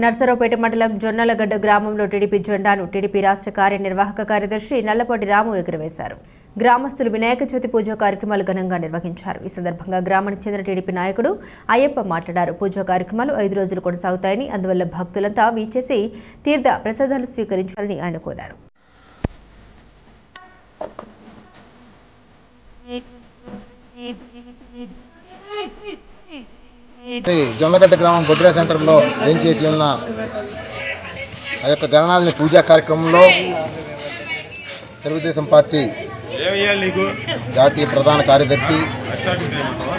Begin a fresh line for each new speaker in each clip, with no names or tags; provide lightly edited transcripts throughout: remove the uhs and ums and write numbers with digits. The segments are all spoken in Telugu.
నర్సరావుపేట మండలం జొన్నలగడ్డ గ్రామంలో టీడీపీ జెండాను టీడీపీ రాష్ట్ర కార్యనిర్వాహక కార్యదర్శి నల్లపాటి రాము ఎగురవేశారు. గ్రామస్తులు వినాయక చవితి పూజా కార్యక్రమాలు ఘనంగా నిర్వహించారు. ఈ సందర్భంగా గ్రామానికి చెందిన టీడీపీ నాయకుడు అయ్యప్ప మాట్లాడారు. పూజా కార్యక్రమాలు 5 రోజులు కొనసాగుతాయని, అందువల్ల భక్తులంతా వీచేసి తీర్థ ప్రసాదాలు స్వీకరించాలని ఆయన కోరారు.
జొన్నగడ్డ గ్రామం బొడ్రా సెంటర్లో వేంచేసి ఉన్న ఆ యొక్క గణనాథుని పూజా కార్యక్రమంలో తెలుగుదేశం పార్టీ జాతీయ ప్రధాన కార్యదర్శి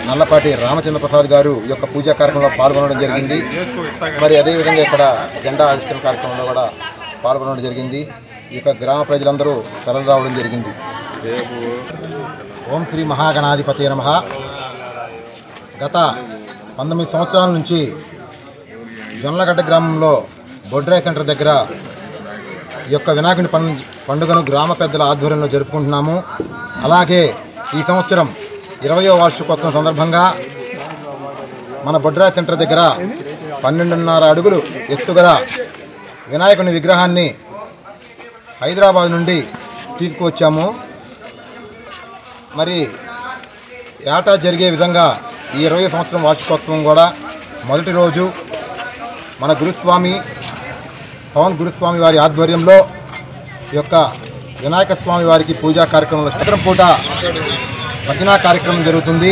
నల్లపాటి రామచంద్ర ప్రసాద్ గారు ఈ యొక్క పూజా కార్యక్రమంలో పాల్గొనడం జరిగింది. మరి అదేవిధంగా ఇక్కడ జెండా ఆవిష్కరణ కార్యక్రమంలో కూడా పాల్గొనడం జరిగింది. ఈ యొక్క గ్రామ ప్రజలందరూ తరలి రావడం జరిగింది. ఓం శ్రీ మహాగణాధిపతి నమః. గత 19 సంవత్సరాల నుంచి జొన్నలగడ్డ గ్రామంలో బొడ్రాయ్ సెంటర్ దగ్గర ఈ యొక్క వినాయకుని పండుగను గ్రామ పెద్దల ఆధ్వర్యంలో జరుపుకుంటున్నాము. అలాగే ఈ సంవత్సరం 20వ వార్షికోత్సవం సందర్భంగా మన బొడ్రాయ్ సెంటర్ దగ్గర 12.5 అడుగులు ఎత్తుగల వినాయకుని విగ్రహాన్ని హైదరాబాద్ నుండి తీసుకువచ్చాము. మరి ఏటా జరిగే విధంగా ఈ 20వ సంవత్సరం వార్షికోత్సవం కూడా మొదటి రోజు మన గురుస్వామి పవన్ గురుస్వామి వారి ఆధ్వర్యంలో ఈ యొక్క వినాయక స్వామి వారికి పూజా కార్యక్రమంలో సాయంత్రం పూట భజన కార్యక్రమం జరుగుతుంది.